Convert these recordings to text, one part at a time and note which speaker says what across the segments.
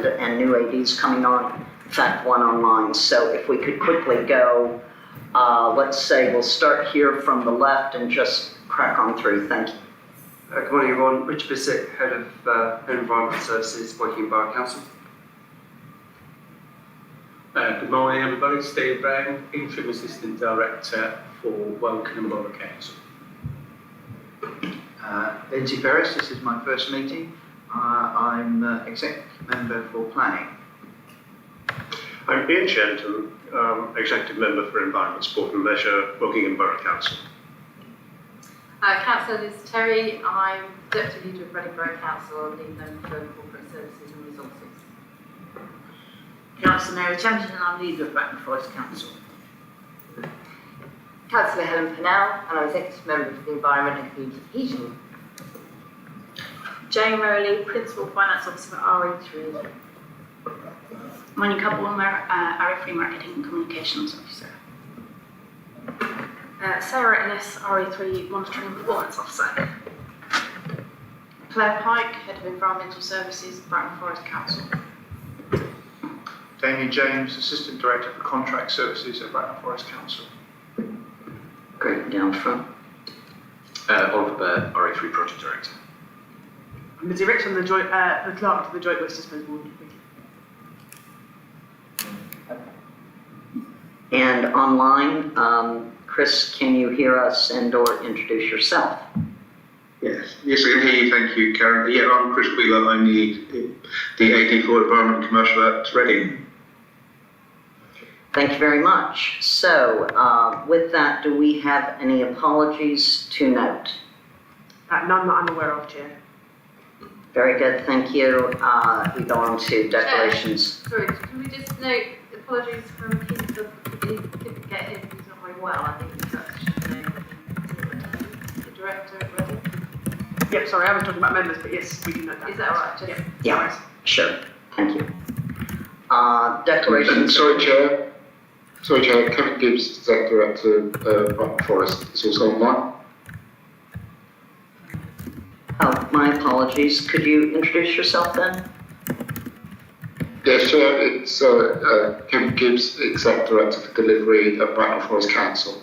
Speaker 1: and new ADs coming on, in fact, one online. So if we could quickly go, let's say we'll start here from the left and just crack on through. Thank you.
Speaker 2: Good morning, everyone. Richard Bissett, Head of Home Environment Services, Woking Borough Council.
Speaker 3: Good morning, everybody. Steve Brown, Interim Assistant Director for Woking Borough Council.
Speaker 4: Lindsay Ferris, this is my first meeting. I'm Executive Member for Planning.
Speaker 5: I'm Ian Shenton, Executive Member for Environment, Sport and Leisure, Woking Borough Council.
Speaker 6: Councillor Liz Terry, I'm Deputy Leader of Reading Borough Council and Lead Member for Corporate Services and Resources.
Speaker 7: Councillor Mary Templeton, and I'm Leader of Bratton Forest Council.
Speaker 8: Councillor Helen Pennell, and I'm Executive Member for the Environment and Community Heating.
Speaker 9: Jane Rowley, Principal Finance Officer for RE3.
Speaker 10: Monica Bulmer, RE3 Marketing and Communications Officer.
Speaker 9: Sarah Ennis, RE3 Monitoring and Performance Officer.
Speaker 10: Claire Pike, Head of Environmental Services, Bratton Forest Council.
Speaker 4: Damien James, Assistant Director for Contract Services at Bratton Forest Council.
Speaker 1: Great, down front.
Speaker 11: Oliver Baird, RE3 Project Director.
Speaker 12: I'm Lizzie Rich, I'm the clerk to the Joint Waste Disposal Board.
Speaker 1: And online, Chris, can you hear us and/or introduce yourself?
Speaker 13: Yes, I can hear you. Thank you, Karen. Yeah, I'm Chris Wheeler. I'm the AD for Environment and Commercial at Reading.
Speaker 1: Thank you very much. So, with that, do we have any apologies to note?
Speaker 12: None that I'm aware of, Chair.
Speaker 1: Very good, thank you. We go on to declarations.
Speaker 6: Sorry, can we just note apologies from Keith for he couldn't get in, he's not very well. I think that's the Director at Reading.
Speaker 12: Yep, sorry, I was talking about members, but yes, we can note that.
Speaker 6: Is that right? Just
Speaker 1: Yeah, sure, thank you. Declarations.
Speaker 13: Sorry, Chair. Kevin Gibbs, Executive Director of Bratton Forest, is also online.
Speaker 1: Oh, my apologies. Could you introduce yourself then?
Speaker 13: Yeah, sure. It's Kevin Gibbs, Executive Director for Delivery at Bratton Forest Council.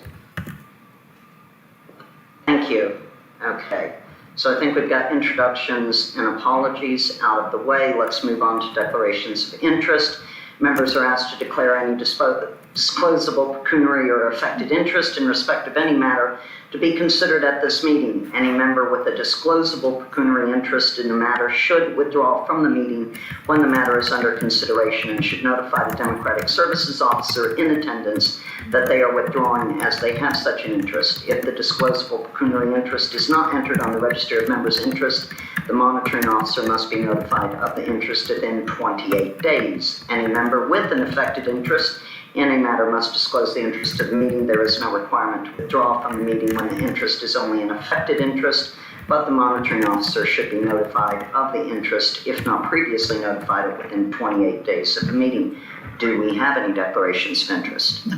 Speaker 1: Thank you. Okay. So I think we've got introductions and apologies out of the way. Let's move on to declarations of interest. Members are asked to declare any disclosable pecuniary or affected interest in respect of any matter to be considered at this meeting. Any member with a disclosable pecuniary interest in the matter should withdraw from the meeting when the matter is under consideration and should notify the Democratic Services Officer in attendance that they are withdrawing as they have such an interest. If the disclosable pecuniary interest is not entered on the Register of Members' Interest, the monitoring officer must be notified of the interest within 28 days. Any member with an affected interest in a matter must disclose the interest of the meeting. There is no requirement to withdraw from the meeting when the interest is only an affected interest, but the monitoring officer should be notified of the interest, if not previously notified, within 28 days of the meeting. Do we have any declarations of interest?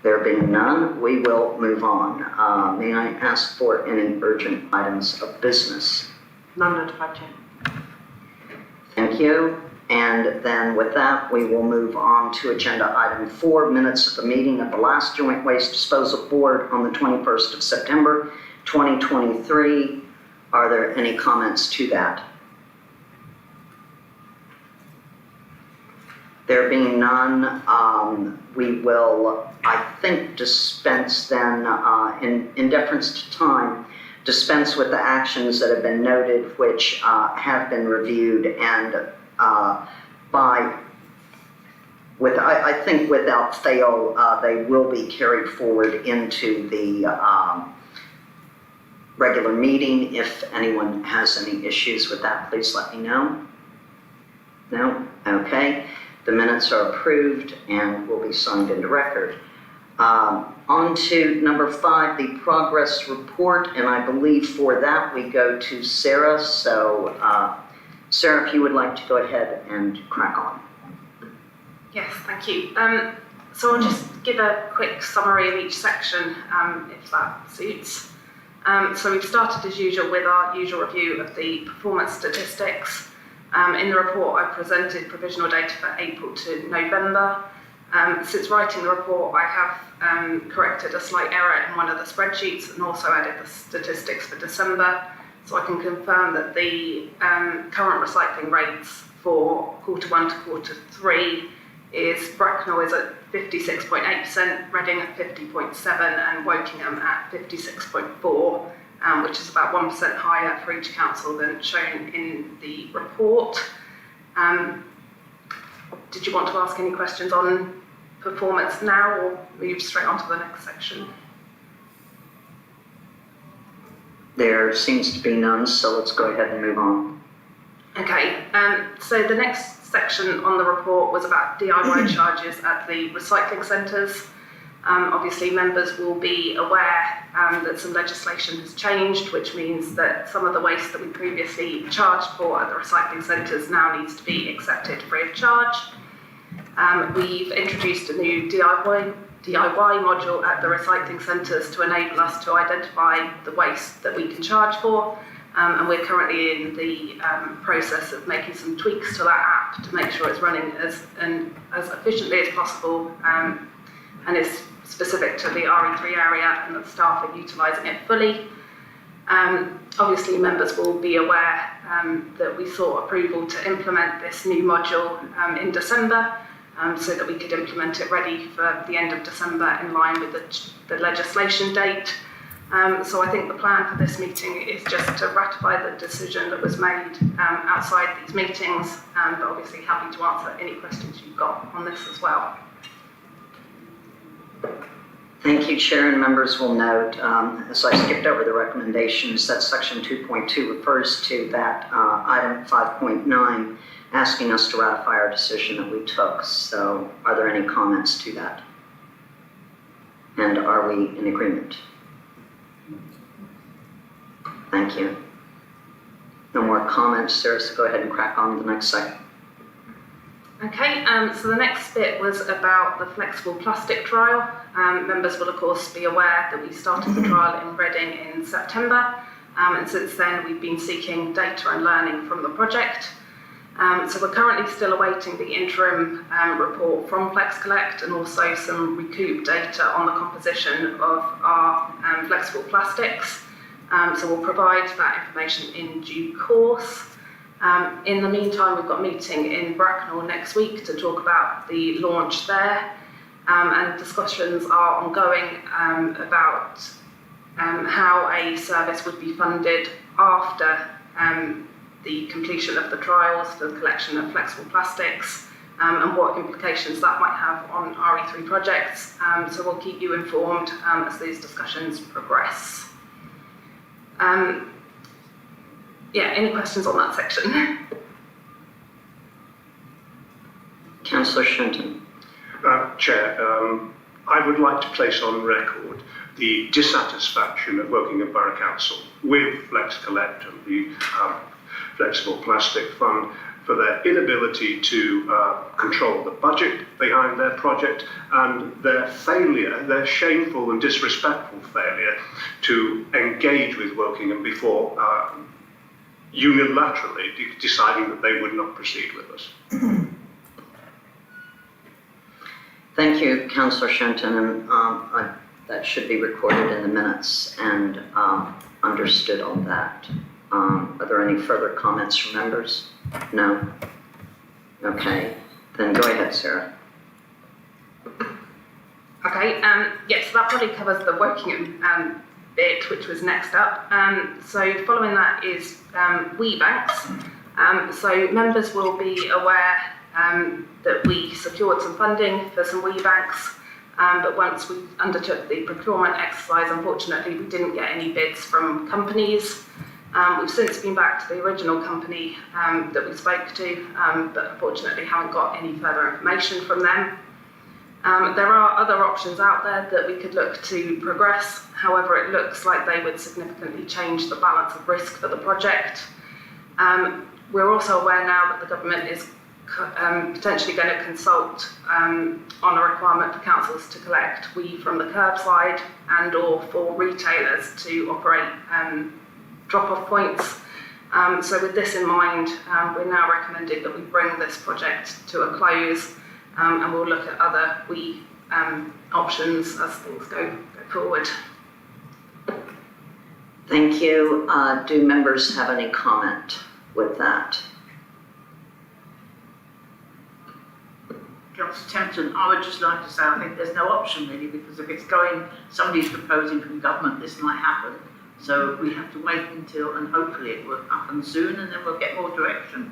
Speaker 1: There being none, we will move on. May I ask for any urgent items of business?
Speaker 12: None notified, Chair.
Speaker 1: Thank you. And then with that, we will move on to agenda item 4, minutes of the meeting of the last Joint Waste Disposal Board on the 21st of September, 2023. Are there any comments to that? There being none, we will, I think, dispense then, in deference to time, dispense with the actions that have been noted, which have been reviewed and I think without fail, they will be carried forward into the regular meeting. If anyone has any issues with that, please let me know. No? Okay. The minutes are approved and will be signed into record. On to number 5, the progress report, and I believe for that we go to Sarah. So, Sarah, if you would like to go ahead and crack on.
Speaker 9: Yes, thank you. So I'll just give a quick summary of each section, if that suits. So we've started as usual with our usual review of the performance statistics. In the report, I presented provisional data for April to November. Since writing the report, I have corrected a slight error in one of the spreadsheets and also added the statistics for December. So I can confirm that the current recycling rates for Q1 to Q3 is Bracknell is at 56.8%, Reading at 50.7%, and Wokingham at 56.4%, which is about 1% higher for each council than shown in the report. Did you want to ask any questions on performance now, or move straight on to the next section?
Speaker 1: There seems to be none, so let's go ahead and move on.
Speaker 9: Okay, so the next section on the report was about DIY charges at the recycling centres. Obviously, members will be aware that some legislation has changed, which means that some of the waste that we previously charged for at the recycling centres now needs to be accepted free of charge. We've introduced a new DIY module at the recycling centres to enable us to identify the waste that we can charge for. And we're currently in the process of making some tweaks to that app to make sure it's running as efficiently as possible and is specific to the RE3 area and that staff are utilising it fully. Obviously, members will be aware that we sought approval to implement this new module in December so that we could implement it ready for the end of December in line with the legislation date. So I think the plan for this meeting is just to ratify the decision that was made outside these meetings, but obviously happy to answer any questions you've got on this as well.
Speaker 1: Thank you, Chair, and members will note, as I skipped over the recommendations, that section 2.2 refers to that item 5.9, asking us to ratify our decision that we took. So are there any comments to that? And are we in agreement? Thank you. No more comments, Sarah, so go ahead and crack on to the next section.
Speaker 9: Okay, so the next bit was about the flexible plastic trial. Members will of course be aware that we started the trial in Reading in September, and since then we've been seeking data and learning from the project. So we're currently still awaiting the interim report from FlexCollect and also some Recoup data on the composition of our flexible plastics. So we'll provide that information in due course. In the meantime, we've got a meeting in Bracknell next week to talk about the launch there, and discussions are ongoing about how a service would be funded after the completion of the trials for the collection of flexible plastics, and what implications that might have on RE3 projects. So we'll keep you informed as these discussions progress. Any questions on that section?
Speaker 1: Councillor Shenton.
Speaker 5: Chair, I would like to place on record the dissatisfaction of Wokingham Borough Council with FlexCollect and the Flexible Plastic Fund for their inability to control the budget behind their project and their failure, their shameful and disrespectful failure to engage with Wokingham before unilaterally deciding that they would not proceed with us.
Speaker 1: Thank you, Councillor Shenton, and that should be recorded in the minutes and understood on that. Are there any further comments from members? No? Okay, then go ahead, Sarah.
Speaker 9: Okay, so that probably covers the Wokingham bit, which was next up. So following that is WeBanks. So members will be aware that we secured some funding for some WeBanks, but once we undertook the procurement exercise, unfortunately, we didn't get any bids from companies. We've since been back to the original company that we spoke to, but unfortunately haven't got any further information from them. There are other options out there that we could look to progress. However, it looks like they would significantly change the balance of risk for the project. We're also aware now that the government is potentially going to consult on a requirement for councils to collect WEEE from the curbside and or for retailers to operate drop-off points. So with this in mind, we're now recommending that we bring this project to a close, and we'll look at other options as things go forward.
Speaker 1: Thank you. Do members have any comment with that?
Speaker 7: Councillor Templeton, I would just like to say I think there's no option really, because if it's going, somebody's proposing from government, this might happen. So we have to wait until, and hopefully it will happen soon, and then we'll get more direction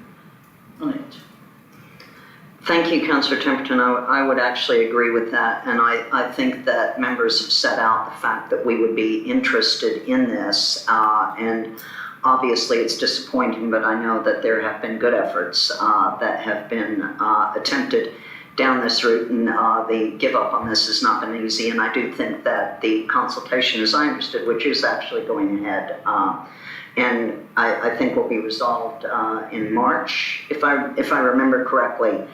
Speaker 7: on it.
Speaker 1: Thank you, Councillor Templeton. I would actually agree with that, and I think that members have set out the fact that we would be interested in this, and obviously it's disappointing, but I know that there have been good efforts that have been attempted down this route, and the give up on this has not been easy, and I do think that the consultation, as I understood, which is actually going ahead, and I think will be resolved in March, if I remember correctly,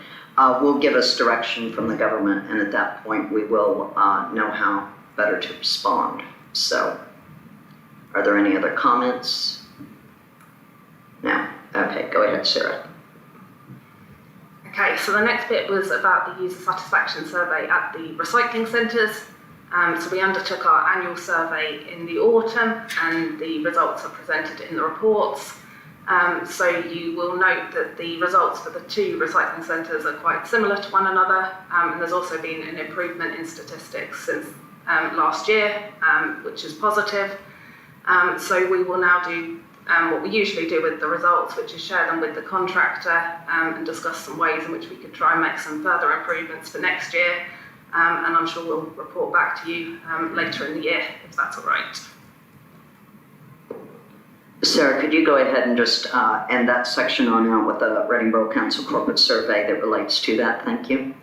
Speaker 1: will give us direction from the government, and at that point we will know how better to respond. So, are there any other comments? No? Okay, go ahead, Sarah.
Speaker 9: Okay, so the next bit was about the user satisfaction survey at the recycling centres. So we undertook our annual survey in the autumn, and the results are presented in the reports. So you will note that the results for the two recycling centres are quite similar to one another, and there's also been an improvement in statistics since last year, which is positive. So we will now do what we usually do with the results, which is share them with the contractor and discuss some ways in which we could try and make some further improvements for next year. And I'm sure we'll report back to you later in the year, if that's all right.
Speaker 1: Sarah, could you go ahead and just end that section on out with the Reading Borough Council corporate survey that relates to that? Thank you.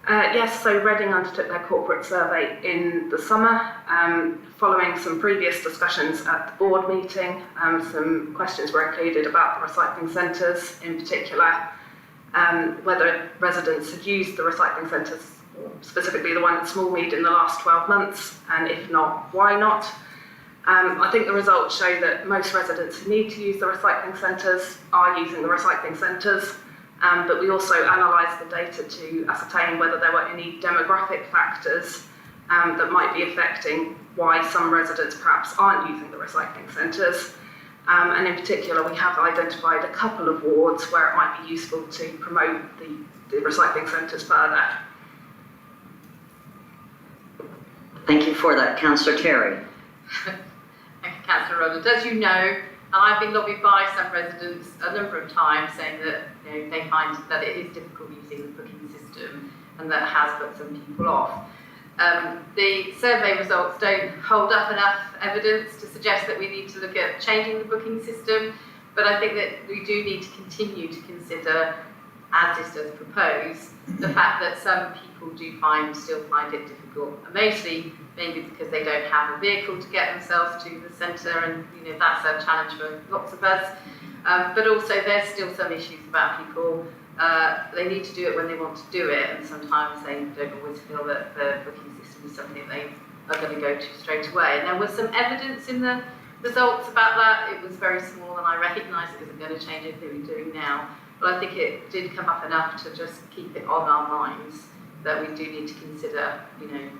Speaker 9: Yes, so Reading undertook their corporate survey in the summer, following some previous discussions at the board meeting. Some questions were included about the recycling centres, in particular, whether residents had used the recycling centres, specifically the one at Smallmead, in the last 12 months, and if not, why not? I think the results show that most residents who need to use the recycling centres are using the recycling centres, but we also analysed the data to ascertain whether there were any demographic factors that might be affecting why some residents perhaps aren't using the recycling centres. And in particular, we have identified a couple of wards where it might be useful to promote the recycling centres further.
Speaker 1: Thank you for that. Councillor Terry.
Speaker 10: Thank you, Councillor Rowland. As you know, I've been lobbied by some residents a number of times saying that they find that it is difficult using the booking system and that has put some people off. The survey results don't hold up enough evidence to suggest that we need to look at changing the booking system, but I think that we do need to continue to consider, as this does propose, the fact that some people still find it difficult, and mostly maybe because they don't have a vehicle to get themselves to the centre, and that's a challenge for lots of us. But also there's still some issues about people. They need to do it when they want to do it, and sometimes they don't always feel that the booking system is something they are going to go to straight away. And there was some evidence in the results about that. It was very small, and I recognise it isn't going to change anything we're doing now, but I think it did come up enough to just keep it on our minds that we do need to consider,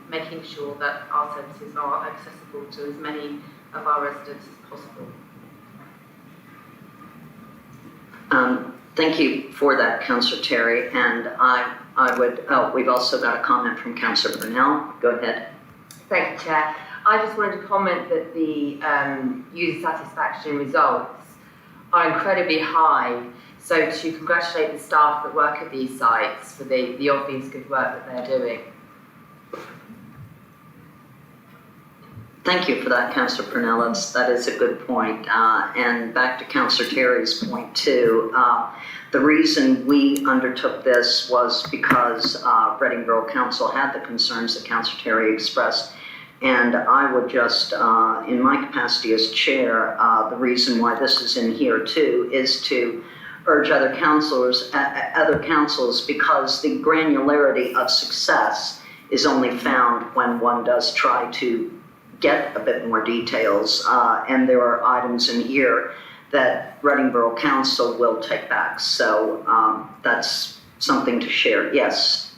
Speaker 10: making sure that our services are accessible to as many of our residents as possible.
Speaker 1: Thank you for that, Councillor Terry, and I would, we've also got a comment from Councillor Brunel. Go ahead.
Speaker 8: Thank you, Chair. I just wanted to comment that the user satisfaction results are incredibly high. So to congratulate the staff that work at these sites for the obvious good work that they're doing.
Speaker 1: Thank you for that, Councillor Brunel. That is a good point. And back to Councillor Terry's point too. The reason we undertook this was because Reading Borough Council had the concerns that Councillor Terry expressed. And I would just, in my capacity as chair, the reason why this is in here too is to urge other councils because the granularity of success is only found when one does try to get a bit more details. And there are items in here that Reading Borough Council will take back. So that's something to share. Yes.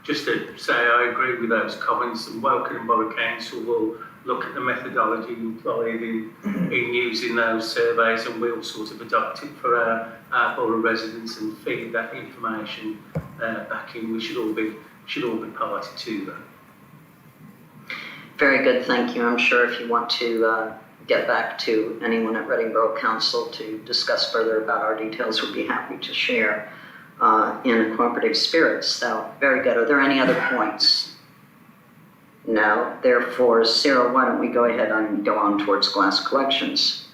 Speaker 3: Just to say, I agree with those comments, and Woking Borough Council will look at the methodology employed in using those surveys, and we'll sort of adopt it for our borough residents and feed that information back in. We should all be party to that.
Speaker 1: Very good, thank you. I'm sure if you want to get back to anyone at Reading Borough Council to discuss further about our details, we'd be happy to share in a cooperative spirit. So, very good. Are there any other points? No. Therefore, Sarah, why don't we go ahead and go on towards glass collections?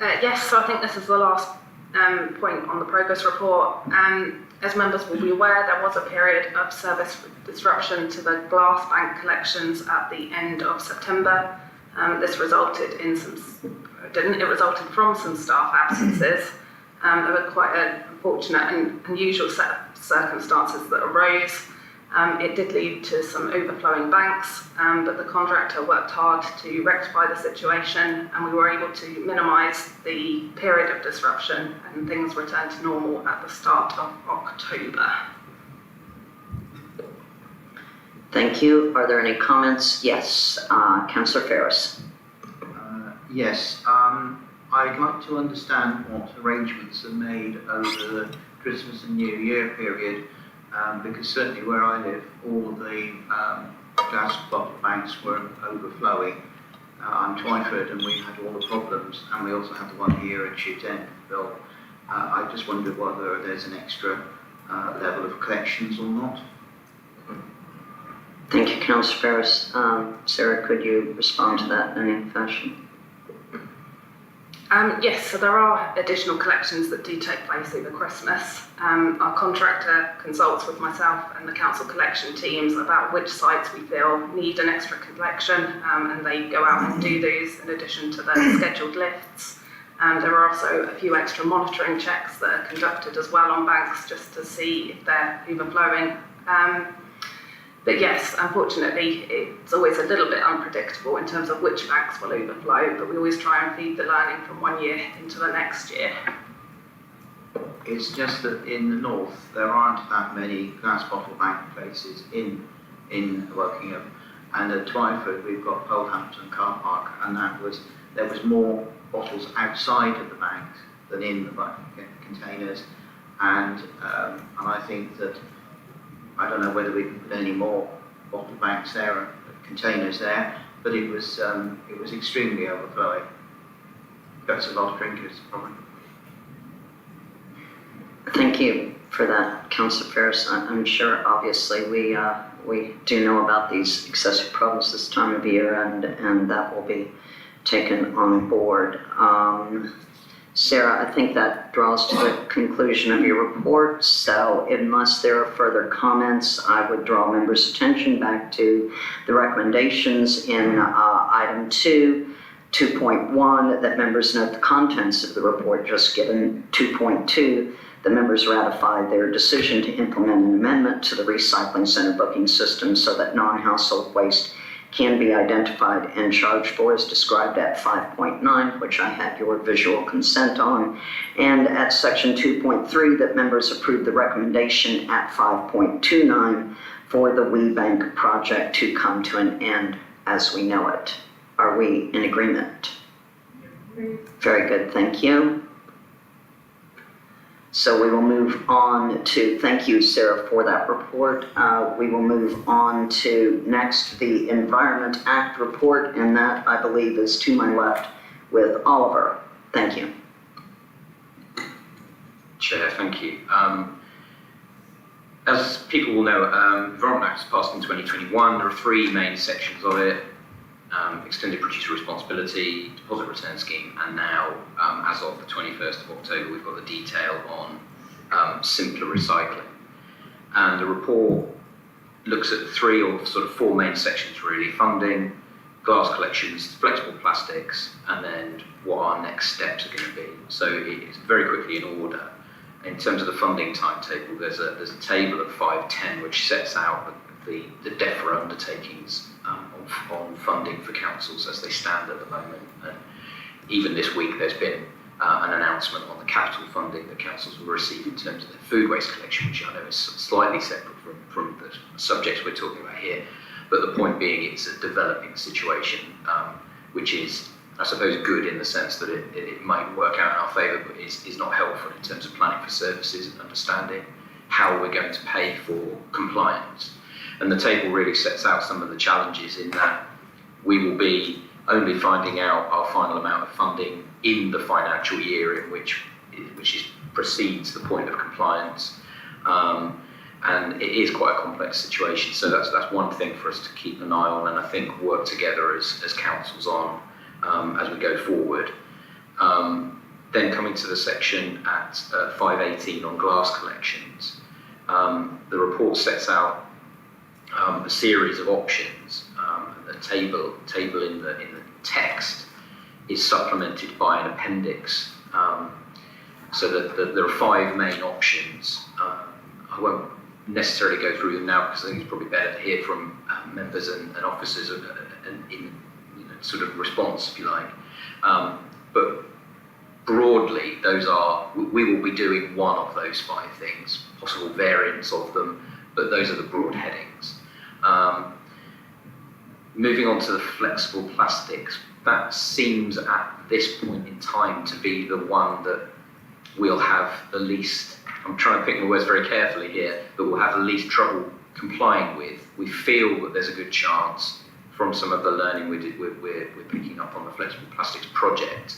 Speaker 9: Yes, so I think this is the last point on the progress report. As members will be aware, there was a period of service disruption to the glass bank collections at the end of September. This resulted in it resulted from some staff absences. There were quite an unfortunate and unusual set of circumstances that arose. It did lead to some overflowing banks, but the contractor worked hard to rectify the situation, and we were able to minimise the period of disruption, and things returned to normal at the start of October.
Speaker 1: Thank you. Are there any comments? Yes. Councillor Ferris.
Speaker 4: Yes. I'd like to understand what arrangements are made over the Christmas and New Year period, because certainly where I live, all of the glass bottle banks were overflowing. I'm Twyford, and we had all the problems, and we also had the one here at Chute End, Bill. I just wondered whether there's an extra level of collections or not.
Speaker 1: Thank you, Councillor Ferris. Sarah, could you respond to that in any fashion?
Speaker 9: Yes, so there are additional collections that do take place over Christmas. Our contractor consults with myself and the council collection teams about which sites we feel need an extra collection, and they go out and do those in addition to the scheduled lifts. There are also a few extra monitoring checks that are conducted as well on banks just to see if they're overflowing. But yes, unfortunately, it's always a little bit unpredictable in terms of which banks will overflow, but we always try and feed the learning from one year into the next year.
Speaker 4: It's just that in the north, there aren't that many glass bottle bank places in Wokingham, and at Twyford, we've got Polehampton Car Park, and there was more bottles outside of the banks than in the containers, and I think that I don't know whether we can put any more bottle banks there or containers there, but it was extremely overflowing. That's a lot of drinkers, probably.
Speaker 1: Thank you for that, Councillor Ferris. I'm sure, obviously, we do know about these excessive problems this time of year, and that will be taken on board. Sarah, I think that draws to the conclusion of your report, so unless there are further comments, I would draw members' attention back to the recommendations in item 2.1, that members note the contents of the report just given. 2.2, the members ratify their decision to implement an amendment to the recycling center booking system so that non-household waste can be identified and charged for as described at 5.9, which I had your visual consent on, and at section 2.3 that members approve the recommendation at 5.29 for the WeBank project to come to an end as we know it. Are we in agreement? Very good, thank you. So we will move on to, thank you, Sarah, for that report. We will move on to next the Environment Act report, and that, I believe, is to my left with Oliver. Thank you.
Speaker 11: Chair, thank you. As people will know, Environment Act was passed in 2021. There are three main sections of it: extended producer responsibility, deposit return scheme, and now, as of the 21st of October, we've got the detail on simpler recycling. And the report looks at three or sort of four main sections really: funding, glass collections, flexible plastics, and then what our next steps are going to be. So it's very quickly in order. In terms of the funding timetable, there's a table at 5.10 which sets out the DEFRA undertakings on funding for councils as they stand at the moment. And even this week there's been an announcement on the capital funding that councils will receive in terms of their food waste collection, which I know is slightly separate from the subjects we're talking about here. But the point being, it's a developing situation, which is, I suppose, good in the sense that it might work out in our favour, but is not helpful in terms of planning for services and understanding how we're going to pay for compliance. And the table really sets out some of the challenges in that we will be only finding out our final amount of funding in the financial year in which precedes the point of compliance. And it is quite a complex situation, so that's one thing for us to keep an eye on, and I think work together as councils on as we go forward. Then coming to the section at 518 on glass collections, the report sets out a series of options. The table in the text is supplemented by an appendix, so that there are 5 main options. I won't necessarily go through them now because I think it's probably better to hear from members and officers in sort of response, if you like. But broadly, those are, we will be doing one of those 5 things, possible variants of them, but those are the broad headings. Moving on to the flexible plastics, that seems at this point in time to be the one that we'll have the least, I'm trying to pick my words very carefully here, but we'll have the least trouble complying with. We feel that there's a good chance from some of the learning we're picking up on the flexible plastics project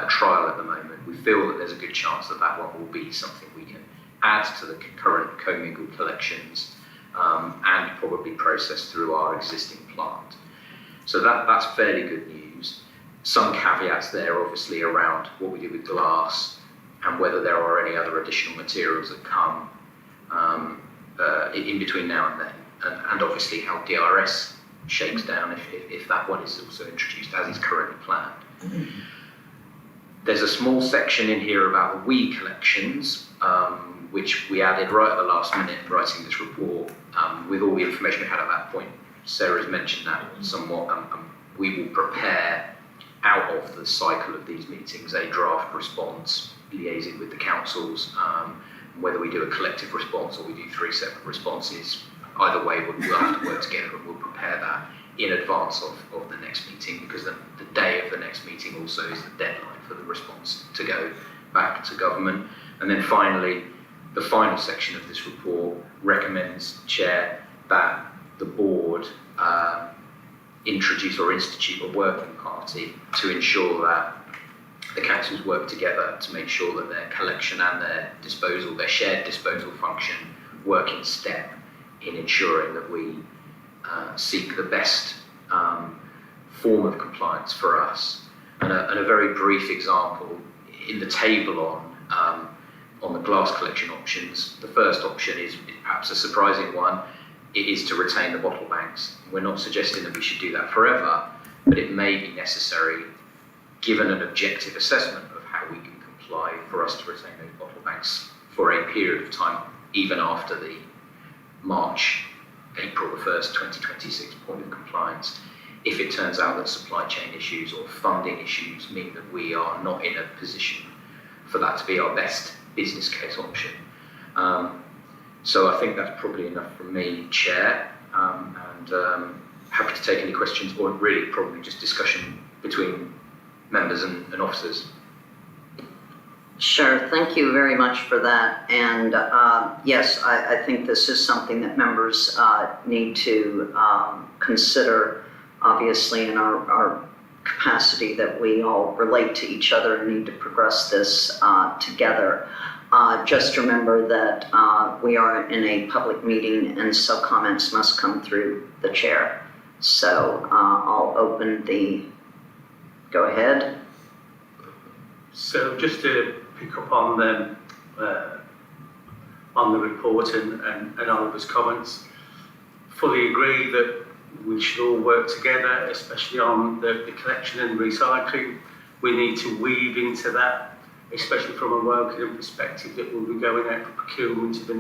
Speaker 11: trial at the moment. We feel that there's a good chance that that one will be something we can add to the current commingled collections and probably process through our existing plant. So that's fairly good news. Some caveats there obviously around what we do with glass and whether there are any other additional materials that come in between now and then, and obviously how DRS shakes down if that one is also introduced as is currently planned. There's a small section in here about the WEEE collections, which we added right at the last minute writing this report. With all the information we had at that point, Sarah's mentioned that somewhat. We will prepare out of the cycle of these meetings a draft response, liaising with the councils, whether we do a collective response or we do 3 separate responses. Either way, we'll have to work together and we'll prepare that in advance of the next meeting, because the day of the next meeting also is the deadline for the response to go back to government. And then finally, the final section of this report recommends, Chair, that the board introduce or institute a working party to ensure that the councils work together to make sure that their collection and their disposal, their shared disposal function, work in step in ensuring that we seek the best form of compliance for us. And a very brief example in the table on the glass collection options, the first option is perhaps a surprising one. It is to retain the bottle banks. We're not suggesting that we should do that forever, but it may be necessary, given an objective assessment of how we can comply, for us to retain those bottle banks for a period of time, even after the April the 1st, 2026 point of compliance, if it turns out that supply chain issues or funding issues mean that we are not in a position for that to be our best business case option. So I think that's probably enough from me, Chair, and happy to take any questions, or really probably just discussion between members and officers.
Speaker 1: Sure, thank you very much for that. And yes, I think this is something that members need to consider, obviously, in our capacity that we all relate to each other and need to progress this together. Just remember that we are in a public meeting, and so comments must come through the chair. So I'll open go ahead.
Speaker 3: So just to pick up on the report and Oliver's comments, fully agree that we should all work together, especially on the collection and recycling. We need to weave into that, especially from a Wokingham perspective, that we'll be going out for procurement of the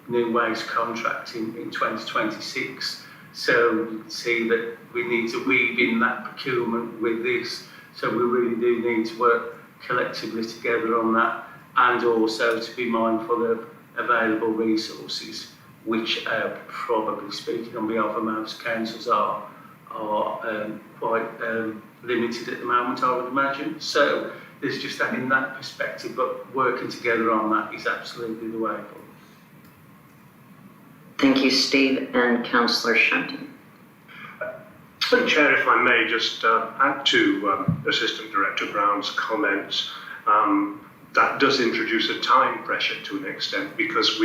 Speaker 3: new waste contract in 2026. So you can see that we need to weave in that procurement with this, So we really do need to work collectively together on that, and also to be mindful of available resources, which probably, speaking on behalf of most councils, are quite limited at the moment, I would imagine. So there's just that in that perspective, but working together on that is absolutely the way forward.
Speaker 1: Thank you, Steve, and Councillor Shenton.
Speaker 5: Madam Chair, if I may just add to Assistant Director Brown's comments, that does introduce a time pressure to an extent, because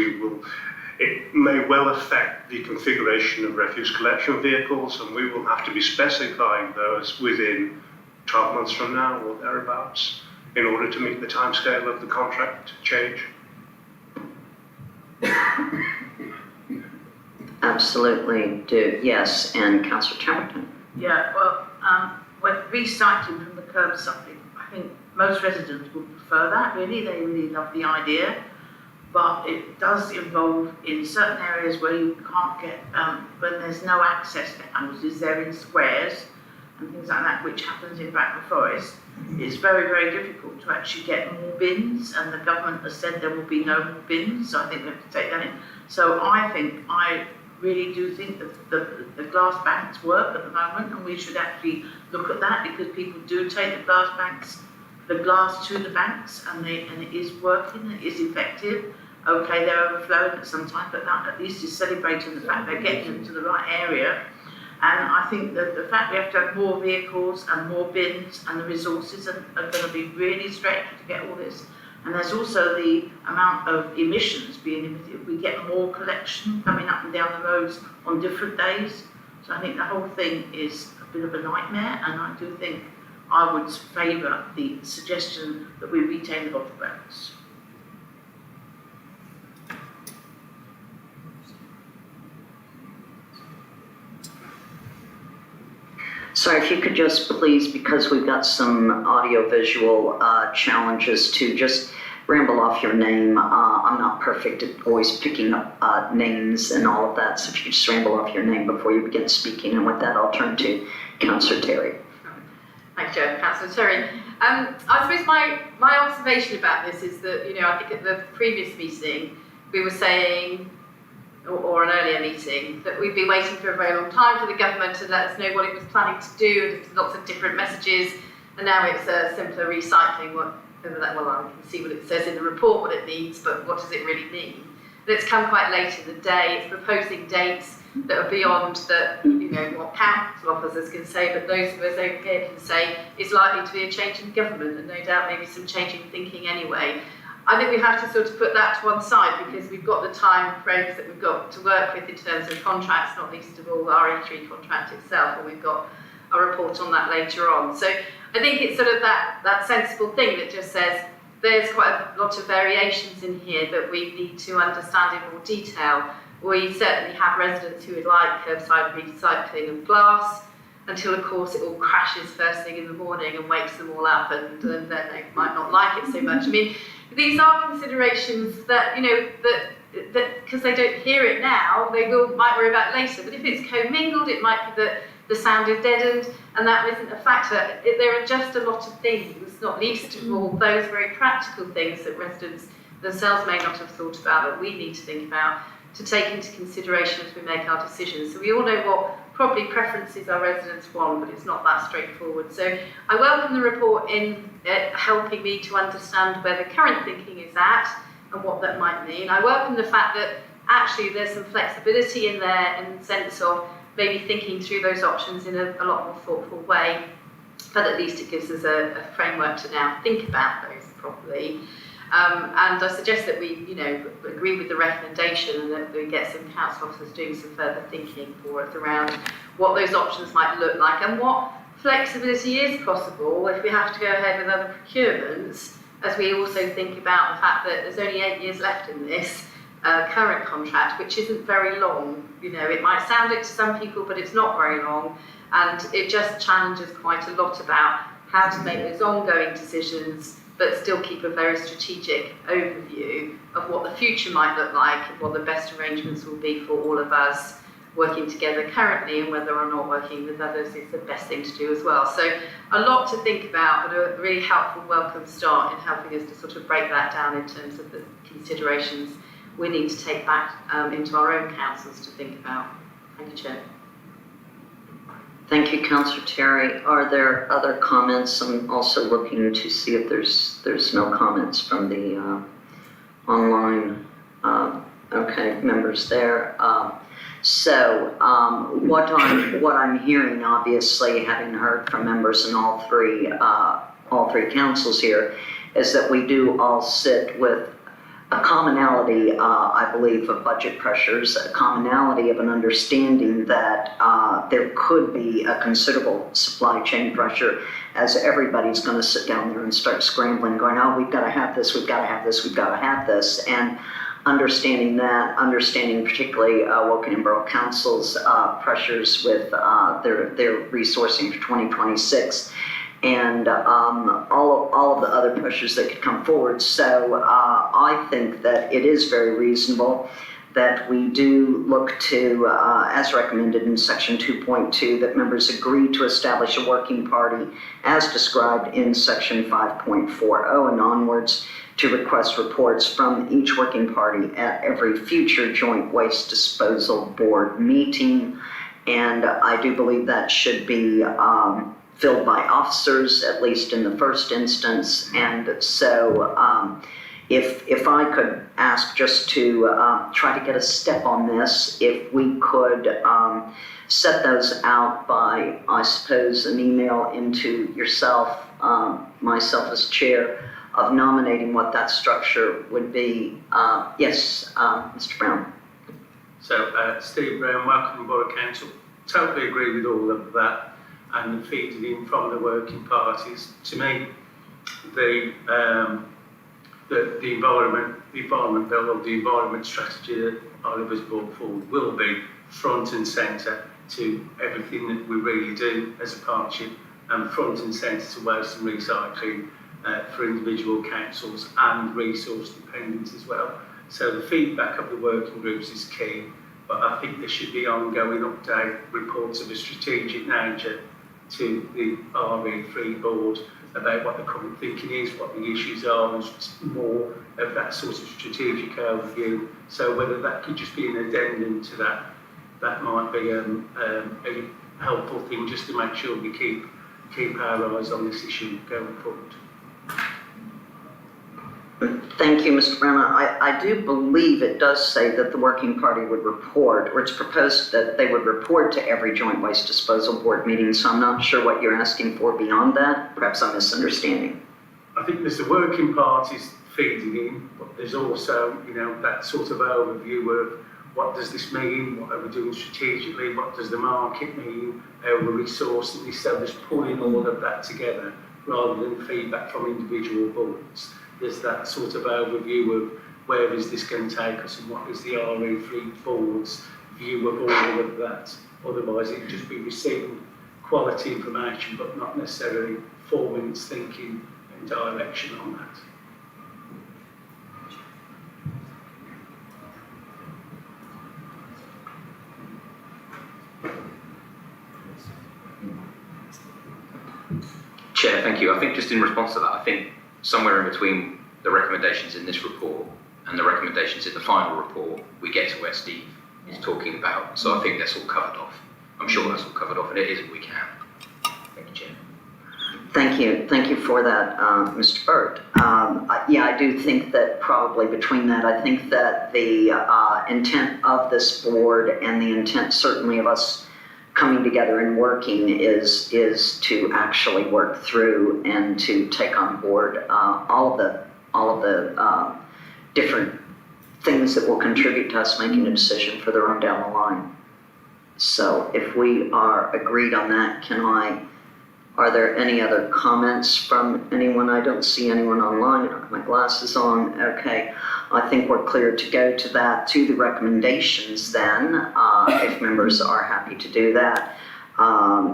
Speaker 5: it may well affect the configuration of refuse collection vehicles, and we will have to be specifying those within 12 months from now or thereabouts in order to meet the timescale of the contract change.
Speaker 1: Absolutely do, yes, and Councillor Chamberlain.
Speaker 7: Yeah, well, with recycling from the curbside, I think most residents would prefer that, really. They really love the idea. But it does involve in certain areas where you can't get, when there's no access to houses, they're in squares and things like that, which happens in Bracknell Forest. It's very, very difficult to actually get more bins, and the government has said there will be no more bins, so I think we have to take that in. So I really do think that the glass banks work at the moment, and we should actually look at that, because people do take the glass to the banks, and it is working, it is effective. Okay, they're overflowing at some time, but that at least is celebrating the fact they're getting them to the right area. And I think that the fact we have to have more vehicles and more bins, and the resources are going to be really stretched to get all this. And there's also the amount of emissions being emitted. We get more collection coming up and down the roads on different days. So I think the whole thing is a bit of a nightmare, and I do think I would favour the suggestion that we retain the bottle banks.
Speaker 1: So if you could just please, because we've got some audio-visual challenges, to just ramble off your name. I'm not perfect at always picking up names and all of that, so if you could just ramble off your name before you begin speaking, and with that I'll turn to Councillor Terry.
Speaker 10: Thanks, Joe. Councillor Terry. I suppose my observation about this is that, I think at the previous meeting we were saying, or an earlier meeting, that we've been waiting for a very long time for the government to let us know what it was planning to do, and lots of different messages, and now it's a simpler recycling. Well, I can see what it says in the report, what it means, but what does it really mean? And it's come quite late in the day. It's proposing dates that are beyond what council officers can say, but those of us over here can say it's likely to be a change in government, and no doubt maybe some change in thinking anyway. I think we have to sort of put that to one side, because we've got the time frames that we've got to work with in terms of contracts, not least of all the RE3 contract itself, and we've got a report on that later on. So I think it's sort of that sensible thing that just says there's quite a lot of variations in here that we need to understand in more detail. We certainly have residents who would like curbside recycling of glass, until of course it all crashes first thing in the morning and wakes them all up, and then they might not like it so much. I mean, these are considerations that, that because they don't hear it now, they might worry about later. But if it's commingled, it might be that the sound is deadened, and that isn't a factor. There are just a lot of things, not least of all those very practical things that residents themselves may not have thought about, that we need to think about, to take into consideration as we make our decisions. So we all know what probably preferences our residents want, but it's not that straightforward. So I welcome the report in helping me to understand where the current thinking is at and what that might mean. I welcome the fact that actually there's some flexibility in there, in the sense of maybe thinking through those options in a lot more thoughtful way, but at least it gives us a framework to now think about those properly. And I suggest that we, agree with the recommendation, and that we get some council officers doing some further thinking for us around what those options might look like, and what flexibility is possible if we have to go ahead with other procurements, as we also think about the fact that there's only 8 years left in this current contract, which isn't very long. It might sound it to some people, but it's not very long, and it just challenges quite a lot about how to make those ongoing decisions, but still keep a very strategic overview of what the future might look like, and what the best arrangements will be for all of us, working together currently and whether or not working with others is the best thing to do as well. So a lot to think about, but a really helpful, welcome start in helping us to sort of break that down in terms of the considerations we need to take back into our own councils to think about. Thank you, Chair.
Speaker 1: Thank you, Councillor Terry. Are there other comments? I'm also looking to see if there's no comments from the online members there. So what I'm hearing, obviously, having heard from members in all three councils here, is that we do all sit with a commonality, I believe, of budget pressures, a commonality of an understanding that there could be a considerable supply chain pressure as everybody's going to sit down there and start scrambling, going, oh, we've got to have this, we've got to have this, we've got to have this. And understanding that, understanding particularly Woking and Borough Council's pressures with their resourcing for 2026, and all of the other pressures that could come forward. So I think that it is very reasonable that we do look to, as recommended in section 2.2, that members agree to establish a working party as described in section 5.40 and onwards, to request reports from each working party at every future joint waste disposal board meeting. And I do believe that should be filled by officers, at least in the first instance. And so if I could ask just to try to get a step on this, if we could set those out by, I suppose, an email into yourself, myself as chair, of nominating what that structure would be. Yes, Mr. Brown.
Speaker 3: So, Steve Brown, Welcome Borough Council, totally agree with all of that and feeding in from the working parties. To me, the environment bill or the environment strategy that Oliver's brought forward will be front and centre to everything that we really do as a partnership, and front and centre to waste and recycling for individual councils and resource dependent as well. So the feedback of the working groups is key, but I think there should be ongoing update reports of a strategic nature to the RE3 board about what the current thinking is, what the issues are, and more of that sort of strategic overview. So whether that could just be an addendum to that, that might be a helpful thing just to make sure we keep our eyes on this issue going forward.
Speaker 1: Thank you, Mr. Brown. I do believe it does say that the working party would report, or it's proposed that they would report to every joint waste disposal board meeting, so I'm not sure what you're asking for beyond that. Perhaps I'm misunderstanding.
Speaker 3: I think there's the working parties feeding in, but there's also, that sort of overview of what does this mean, what are we doing strategically, what does the market mean, how are we resourcing this, so there's pulling all of that together rather than feedback from individual boards. There's that sort of overview of where is this going to take us and what is the RE3 board's view of all of that. Otherwise it would just be receiving quality information but not necessarily forming its thinking and direction on that.
Speaker 11: Chair, thank you. I think just in response to that, I think somewhere in between the recommendations in this report and the recommendations in the final report, we get to where Steve is talking about. So I think that's all covered off. I'm sure that's all covered off, and it is if we can. Thank you, Chair.
Speaker 1: Thank you for that, Mr. Burt. Yeah, I do think that probably between that, I think that the intent of this board and the intent certainly of us coming together and working is to actually work through and to take on board all of the different things that will contribute to us making a decision further on down the line. So if we are agreed on that, are there any other comments from anyone? I don't see anyone online. I have my glasses on. Okay. I think we're clear to go to the recommendations then, if members are happy to do that.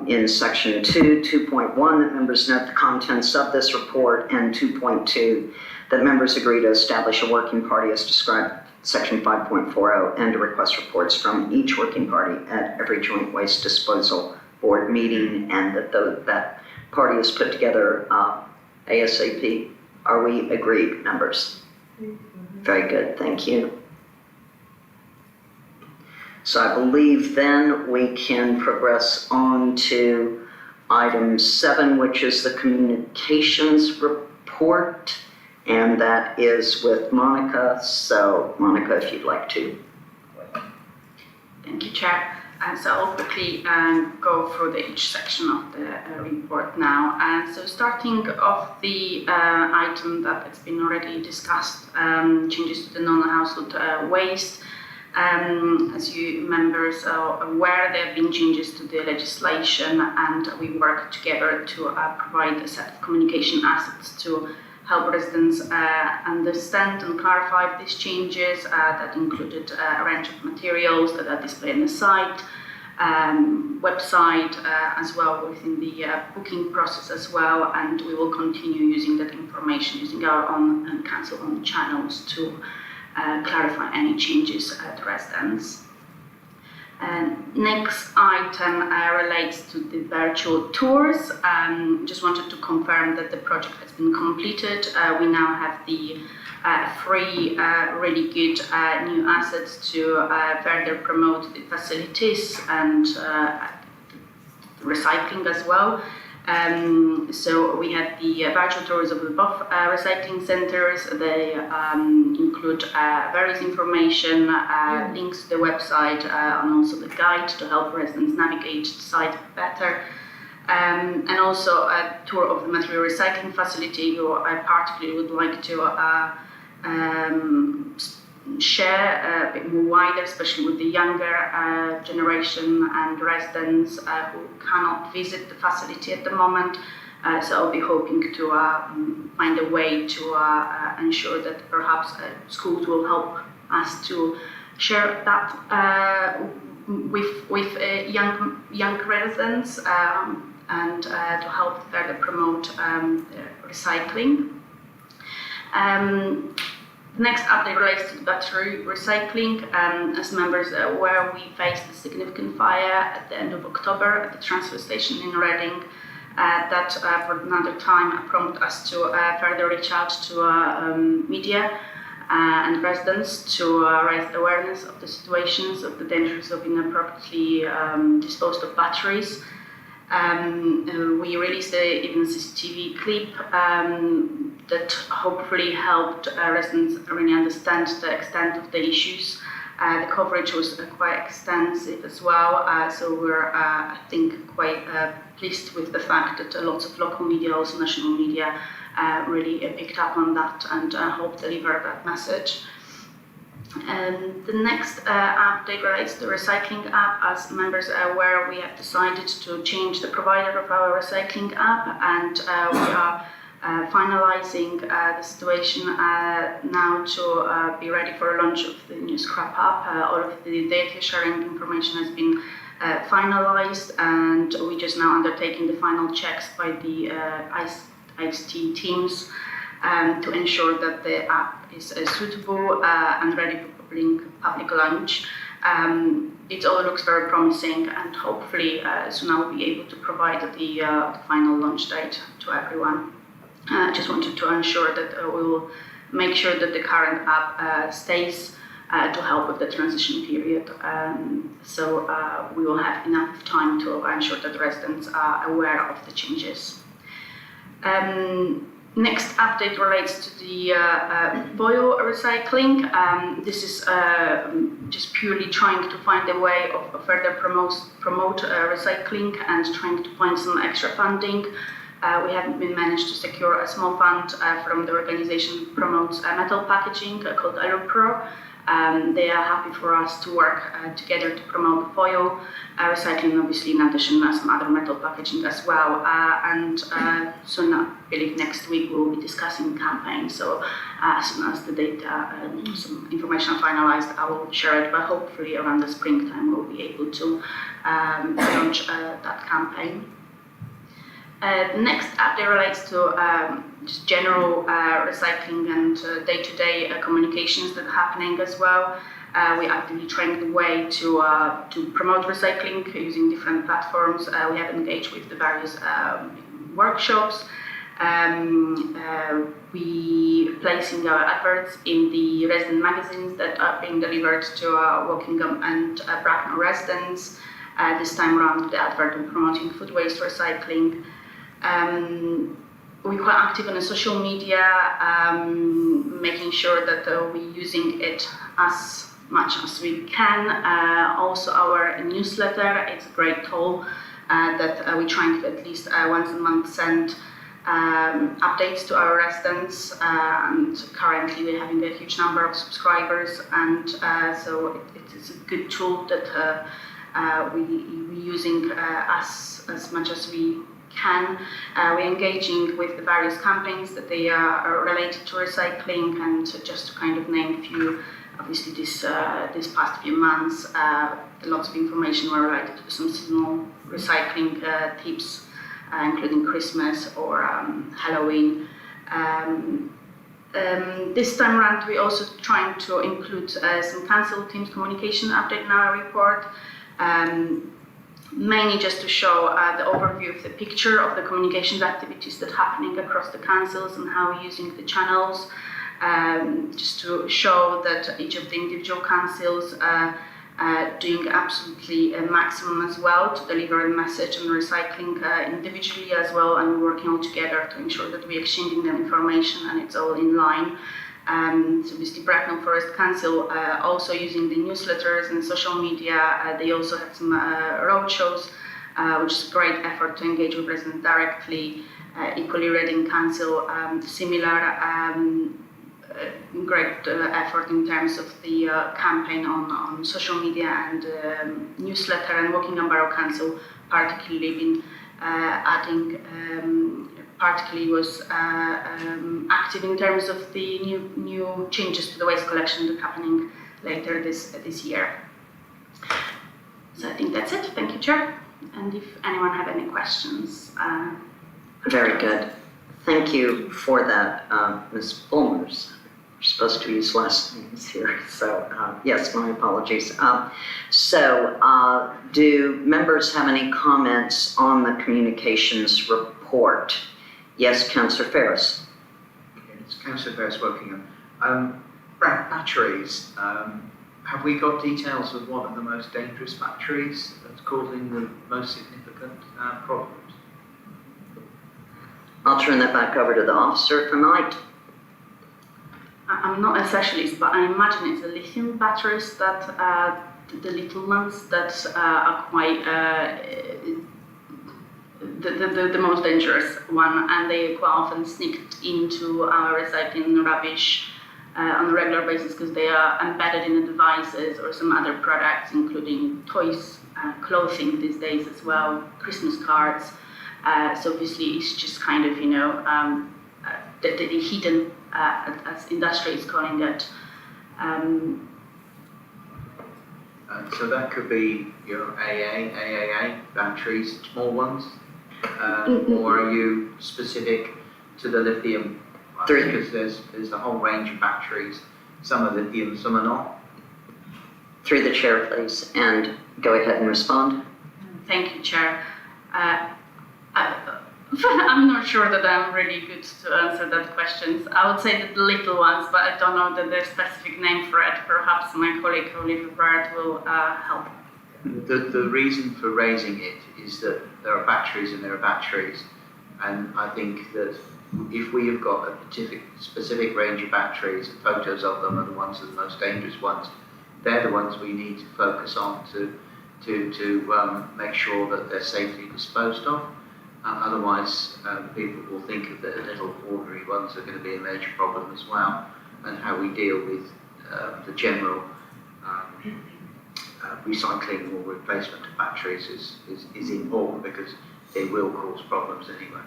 Speaker 1: In section 2.1, that members note the contents of this report, and 2.2, that members agree to establish a working party as described Section 5.40, and to request reports from each working party at every joint waste disposal board meeting, and that party is put together ASAP. Are we agreed, members? Very good, thank you. So I believe then we can progress on to item 7, which is the communications report, and that is with Monica. So Monica, if you'd like to.
Speaker 14: Thank you, Chair. So I'll quickly go through each section of the report now. And so starting off the item that has been already discussed, changes to the non-household waste. As you members are aware, there have been changes to the legislation, and we work together to provide a set of communication assets to help residents understand and clarify these changes. That included a range of materials that are displayed on the site, website, as well within the booking process as well, and we will continue using that information, using our own and council-owned channels to clarify any changes to residents. Next item relates to the virtual tours. Just wanted to confirm that the project has been completed. We now have the 3 really good new assets to further promote the facilities and recycling as well. So we have the virtual tours of the both recycling centres. They include various information, links to the website, and also the guide to help residents navigate the site better. And also a tour of the material recycling facility. I particularly would like to share a bit more wider, especially with the younger generation and residents who cannot visit the facility at the moment. So I'll be hoping to find a way to ensure that perhaps schools will help us to share that with young residents and to help further promote recycling. The next update relates to battery recycling. As members are aware, we faced a significant fire at the end of October at the transfer station in Reading. That for another time prompted us to further reach out to media and residents to raise awareness of the situations, of the dangers of inappropriately disposed of batteries. We released even a CCTV clip that hopefully helped residents really understand the extent of the issues. The coverage was quite extensive as well, so we're, I think, quite pleased with the fact that lots of local media, also national media, really picked up on that and helped deliver that message. The next update relates to the recycling app. As members are aware, we have decided to change the provider of our recycling app, and we are finalizing the situation now to be ready for a launch of the new scrap app. All of the data sharing information has been finalized, and we're just now undertaking the final checks by the ICT teams to ensure that the app is suitable and ready for public launch. It all looks very promising, and hopefully soon I'll be able to provide the final launch date to everyone. I just wanted to ensure that we will make sure that the current app stays to help with the transition period. So we will have enough time to ensure that the residents are aware of the changes. Next update relates to the foil recycling. This is just purely trying to find a way of further promote recycling and trying to find some extra funding. We haven't been managed to secure a small fund from the organization that promotes metal packaging called AeroPro. They are happy for us to work together to promote foil recycling, obviously in addition to some other metal packaging as well. And soon, I believe next week, we'll be discussing the campaign. So as soon as the data, some information are finalized, I will share it. But hopefully around the springtime, we'll be able to launch that campaign. The next update relates to just general recycling and day-to-day communications that are happening as well. We're actively trying the way to promote recycling using different platforms. We have engaged with the various workshops. We placing our adverts in the resident magazines that are being delivered to Wokingham and Bracknell residents. This time around, the advert on promoting food waste recycling. We're quite active on the social media, making sure that we're using it as much as we can. Also, our newsletter, it's a great tool that we're trying to at least once a month send updates to our residents, and currently we're having a huge number of subscribers, and so it's a good tool that we're using as much as we can. We're engaging with the various campaigns that they are related to recycling, and just to kind of name a few, obviously this past few months, lots of information were related to some seasonal recycling tips, including Christmas or Halloween. This time around, we're also trying to include some council teams communication update in our report, mainly just to show the overview of the picture of the communications activities that are happening across the councils and how we're using the channels, just to show that each of the individual councils doing absolutely a maximum as well to deliver a message on recycling individually as well, and working all together to ensure that we're exchanging the information and it's all in line. So obviously Bracknell Forest Council also using the newsletters and social media. They also had some road shows, which is a great effort to engage with residents directly. Equally Reading Council, similar great effort in terms of the campaign on social media and newsletter, and Wokingham Borough Council particularly been adding, particularly was active in terms of the new changes to the waste collection that are happening later this year. So I think that's it. Thank you, Chair. And if anyone have any questions.
Speaker 1: Very good. Thank you for that, Ms. Bulmers. We're supposed to use last names here, so yes, my apologies. So do members have any comments on the communications report? Yes, Councillor Ferris.
Speaker 4: It's Councillor Ferris, Wokingham. Batteries, have we got details of what are the most dangerous batteries that's causing the most significant problems?
Speaker 1: I'll turn that back over to the officer tonight.
Speaker 14: I'm not a specialist, but I imagine it's the lithium batteries that, the little ones that are quite the most dangerous one, and they quite often sneaked into our recycling rubbish on a regular basis because they are embedded in the devices or some other products, including toys, clothing these days as well, Christmas cards. So obviously it's just kind of, you know, the hidden, as industry is calling it.
Speaker 4: So that could be your AAA batteries, small ones, or are you specific to the lithium? Because there's a whole range of batteries. Some are lithium, some are not.
Speaker 1: Through the chair, please, and go ahead and respond.
Speaker 14: Thank you, Chair. I'm not sure that I'm really good to answer that question. I would say that the little ones, but I don't know that there's a specific name for it. Perhaps my colleague Olivia Bird will help.
Speaker 4: The reason for raising it is that there are batteries and there are batteries, and I think that if we have got a specific range of batteries, photos of them are the ones that are the most dangerous ones. They're the ones we need to focus on to make sure that they're safely disposed of. Otherwise, people will think of the little ordinary ones are going to be a major problem as well. And how we deal with the general recycling or replacement of batteries is important, because they will cause problems anyway.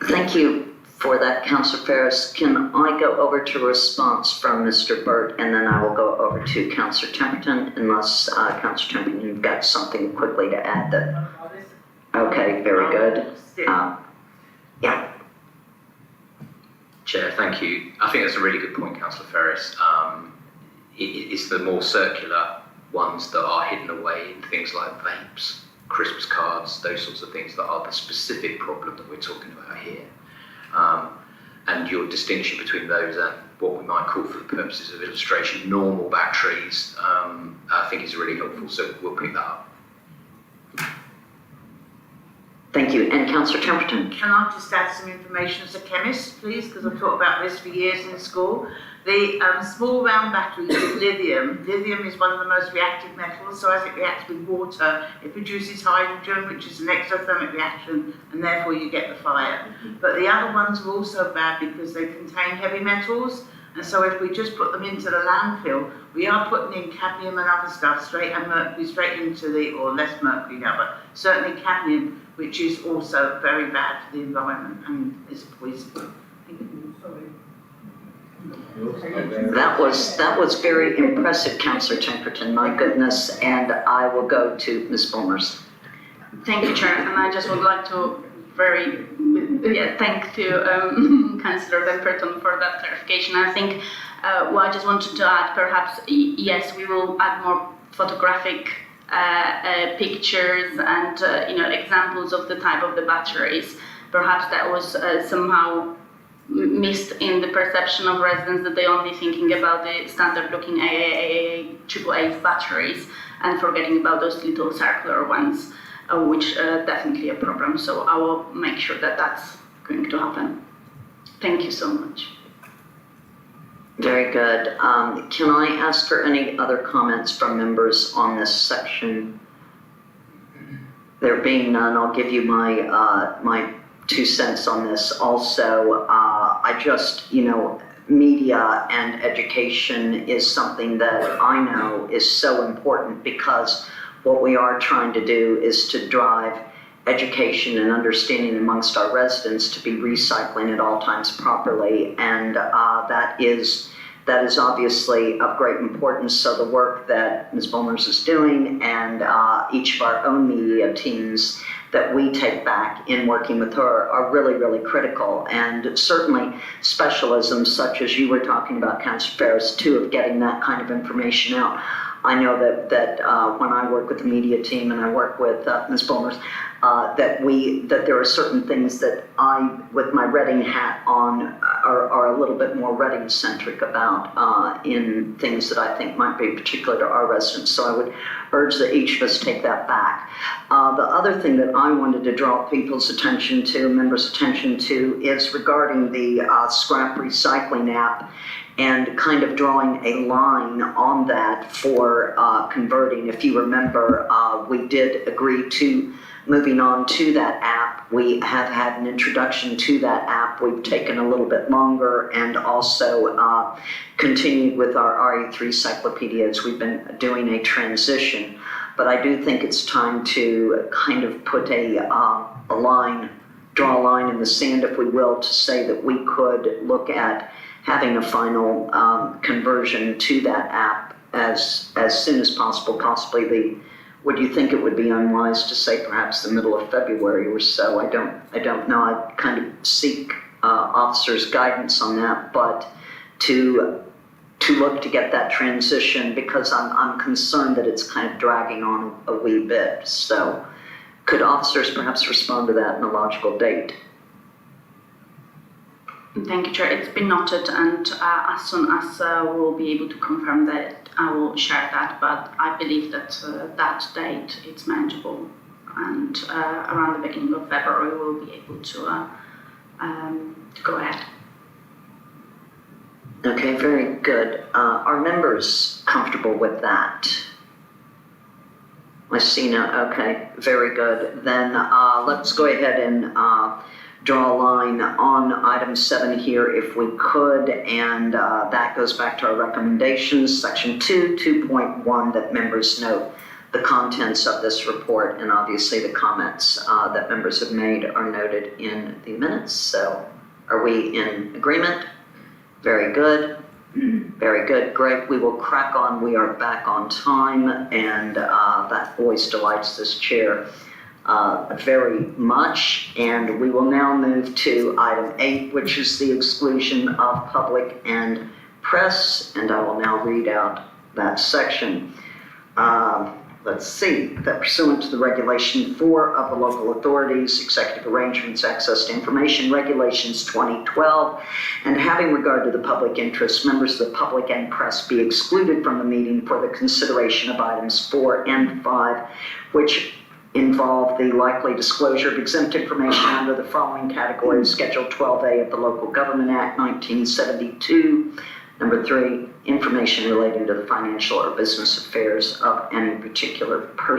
Speaker 1: Thank you for that, Councillor Ferris. Can I go over to a response from Mr. Burt, and then I will go over to Councillor Temperton, unless Councillor Temperton, you've got something quickly to add that. Okay, very good. Yeah,
Speaker 11: Chair, thank you. I think that's a really good point, Councillor Ferris. It's the more circular ones that are hidden away in things like vapes, Christmas cards, those sorts of things that are the specific problem that we're talking about here. And your distinction between those and what we might call, for the purposes of illustration, normal batteries, I think is really helpful, so we'll pick that up.
Speaker 1: thank you. And Councillor Templeton?
Speaker 7: Can I just add some information as a chemist, please, because I've taught about this for years in school. The small round batteries with lithium. Lithium is one of the most reactive metals, so as it reacts with water, it produces hydrogen, which is an exothermic reaction, and therefore you get the fire. But the other ones are also bad because they contain heavy metals, and so if we just put them into the landfill, we are putting in cadmium and other stuff and mercury straight into or less mercury now, but certainly cadmium, which is also very bad for the environment and is poison.
Speaker 1: That was very impressive, Councillor Templeton, my goodness, and I will go to Ms. Bulmers.
Speaker 14: Thank you, Chair, and I just would like to thank Councillor Templeton for that clarification. I think what I just wanted to add, perhaps, yes, we will add more photographic pictures and examples of the type of the batteries. Perhaps that was somehow missed in the perception of residents that they're only thinking about the standard looking AAA batteries and forgetting about those little circular ones, which definitely a problem. So I will make sure that that's going to happen. Thank you so much.
Speaker 1: Very good. Can I ask for any other comments from members on this section? There being none, I'll give you my 2 cents on this. Also, I just, media and education is something that I know is so important, because what we are trying to do is to drive education and understanding amongst our residents to be recycling at all times properly, and that is obviously of great importance. So the work that Ms. Bulmers is doing, and each of our own media teams that we take back in working with her, are really, really critical. And certainly specialisms such as you were talking about, Councillor Ferris, too, of getting that kind of information out. I know that when I work with the media team and I work with Ms. Bulmers, that there are certain things that I, with my Reading hat on, are a little bit more Reading-centric about in things that I think might be particular to our residents. So I would urge that each of us take that back. The other thing that I wanted to draw people's attention to, members' attention to, is regarding the scrap recycling app, and kind of drawing a line on that for converting. If you remember, we did agree to moving on to that app. We have had an introduction to that app. We've taken a little bit longer, and also continued with our RE3 cyclopedia as we've been doing a transition. But I do think it's time to kind of put a line, draw a line in the sand, if we will, to say that we could look at having a final conversion to that app as soon as possible, possibly would you think it would be unwise to say perhaps the middle of February or so? I don't know. I kind of seek officers' guidance on that, but to look to get that transition, because I'm concerned that it's kind of dragging on a wee bit. So could officers perhaps respond to that in a logical date?
Speaker 14: Thank you, Chair. It's been noted, and as soon as we'll be able to confirm that, I will share that. But I believe that that date is manageable, and around the beginning of February we'll be able to go ahead.
Speaker 1: Okay, very good. Are members comfortable with that? I see now. Okay, very good. Then let's go ahead and draw a line on item 7 here if we could, and that goes back to our recommendations, section 2.1, that members note the contents of this report, and obviously the comments that members have made are noted in the minutes. So are we in agreement? Very good. Very good. Great. We will crack on. We are back on time, and that always delights this chair. very much. And we will now move to item 8, which is the exclusion of public and press. And I will now read out that section. Let's see, that pursuant to the Regulation 4 of the Local Authorities, Executive Arrangements, Access to Information Regulations 2012, and having regard to the public interest, members of the public and press be excluded from the meeting for the consideration of items 4 and 5, which involve the likely disclosure of exempt information under the following categories: Schedule 12A of the Local Government Act 1972. Number 3, information relating to the financial or business affairs of any particular person.